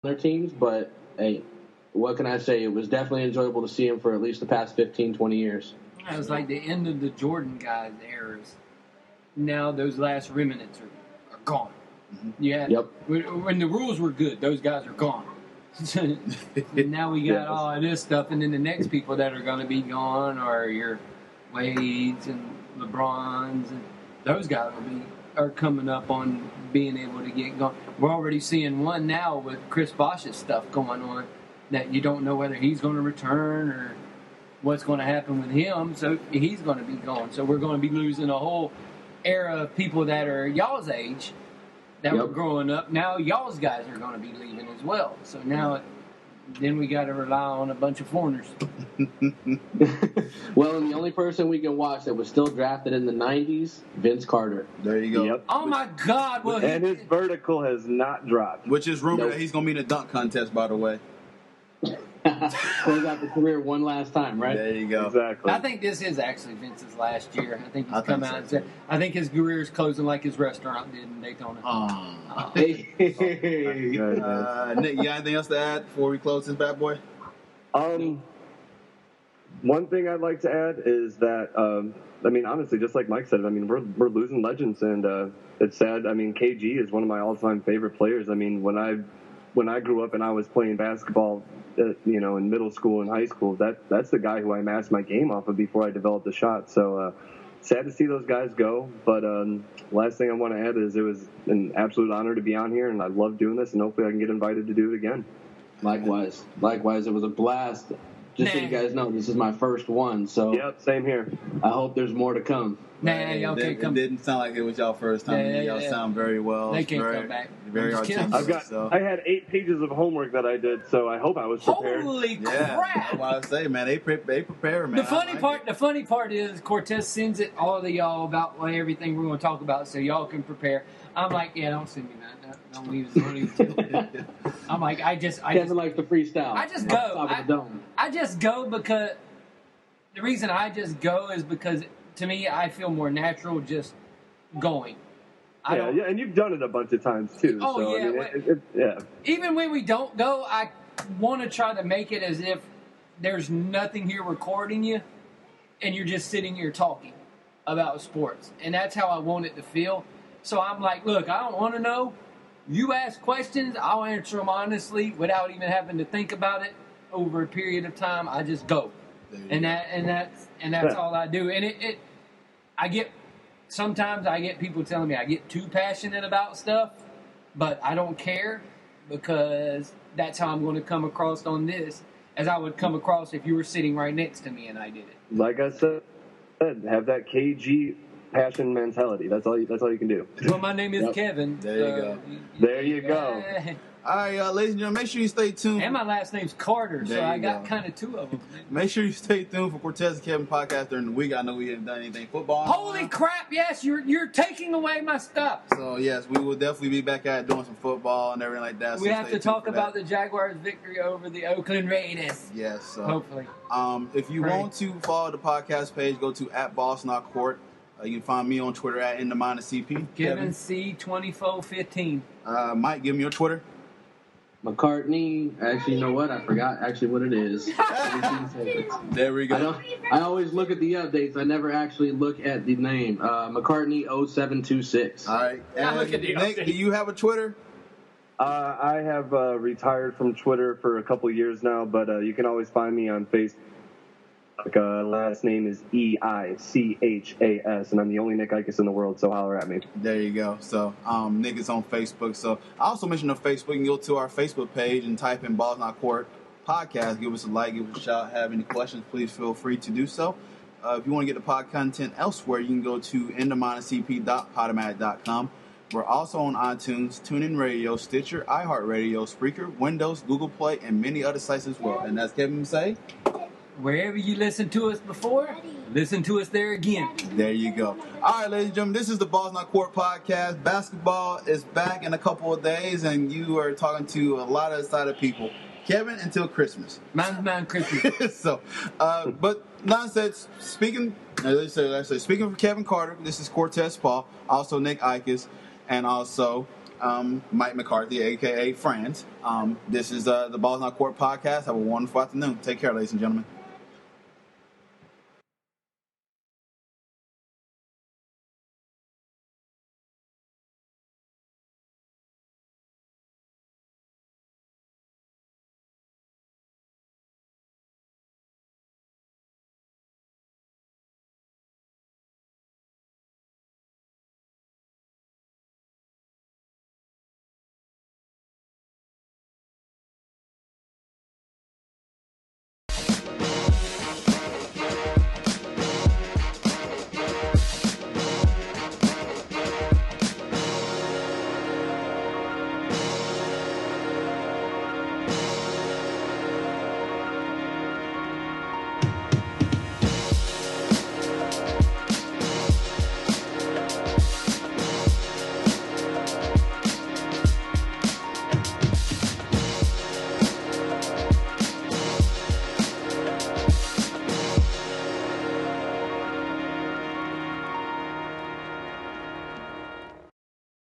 their teams, but hey, what can I say? It was definitely enjoyable to see him for at least the past 15, 20 years. It was like the end of the Jordan guys' eras. Now those last remnants are gone. Mm-hmm. Yeah. Yep. When the rules were good, those guys are gone. And now we got all of this stuff, and then the next people that are going to be gone are your Wades and LeBrons, and those guys are coming up on being able to get going. We're already seeing one now with Chris Bosh's stuff going on that you don't know whether he's going to return or what's going to happen with him. So he's going to be gone. So we're going to be losing a whole era of people that are y'all's age that were growing up. Now y'all's guys are going to be leaving as well. So now then we got to rely on a bunch of foreigners. Well, and the only person we can watch that was still drafted in the 90s, Vince Carter. There you go. Yep. Oh, my God. Well, And his vertical has not dropped. Which is rumored that he's going to be in a dunk contest, by the way. Close out the career one last time, right? There you go. Exactly. I think this is actually Vince's last year. I think he's come out and said, I think his career is closing like his restaurant did in Daytona. Hey. Nick, you got anything else to add before we close this bad boy? One thing I'd like to add is that, honestly, just like Mike said, we're losing legends, and it's sad. KG is one of my all-time favorite players. When I grew up and I was playing basketball, in middle school and high school, that's the guy who I mastered my game off of before I developed the shot. So sad to see those guys go. But last thing I want to add is it was an absolute honor to be on here, and I love doing this, and hopefully I can get invited to do it again. Likewise, it was a blast. Just so you guys know, this is my first one, so Yep, same here. I hope there's more to come. Y'all can't come. It didn't sound like it was y'all first time. Y'all sound very well. They can't come back. Very articulate. I had 8 pages of homework that I did, so I hope I was prepared. Holy crap! That's what I say, man. They prepare, man. The funny part is Cortez sends it all to y'all about everything we're going to talk about, so y'all can prepare. I'm like, don't send me that. Don't leave it. I'm like, Kevin likes to freestyle. I just go. I just go because the reason I just go is because to me I feel more natural just going. And you've done it a bunch of times too. Oh, so, yeah. Even when we don't go, I want to try to make it as if there's nothing here recording you, and you're just sitting here talking about sports, and that's how I want it to feel. So I'm like, look, I don't want to know. You ask questions, I'll answer them honestly without even having to think about it over a period of time. I just go, and that's all I do. And sometimes I get people telling me I get too passionate about stuff, but I don't care because that's how I'm going to come across on this, as I would come across if you were sitting right next to me and I did it. Like I said, have that KG passion mentality. That's all you can do. Well, my name is Kevin. There you go. All right, ladies and gentlemen, make sure you stay tuned. And my last name's Carter, so I got kind of 2 of them. Make sure you stay tuned for Cortez and Kevin Podcast during the week. I know we haven't done anything football. Holy crap, yes, you're taking away my stuff. So, yes, we will definitely be back at doing some football and everything like that. We have to talk about the Jaguars' victory over the Oakland Raiders. Yes. So, hopefully. If you want to follow the podcast page, go to @BossNotCourt. You can find me on Twitter @InTheMinusCP. Kevin C2415. Mike, give me your Twitter. McCartney. Actually, you know what? I forgot what it is. There we go. I always look at the updates. I never actually look at the name. McCartney 0726. All right. Nick, do you have a Twitter? I have retired from Twitter for a couple years now, but you can always find me on Facebook. Last name is Eichas, and I'm the only Nick Eichas in the world, so holler at me. There you go. So, Nick is on Facebook. So, I also mentioned on Facebook, you can go to our Facebook page and type in Balls Not Court Podcast. Give us a like, give us a shout. Have any questions, please feel free to do so. If you want to get the pod content elsewhere, you can go to InTheMinusCP.podomatic.com. We're also on iTunes, TuneIn Radio, Stitcher, iHeartRadio, Spreaker, Windows, Google Play, and many other sites as well. And as Kevin say, wherever you listened to us before, listen to us there again. There you go. All right, ladies and gentlemen, this is the Balls Not Court Podcast. Basketball is back in a couple of days, and you are talking to a lot of excited people. Kevin, until Christmas. Mine's Christmas. So, but nonsense. Speaking for Kevin Carter, this is Cortez Paul, also Nick Eichas, and also Mike McCarthy, a.k.a. Franz. This is the Balls Not Court podcast. Have a wonderful afternoon. Take care, ladies and gentlemen.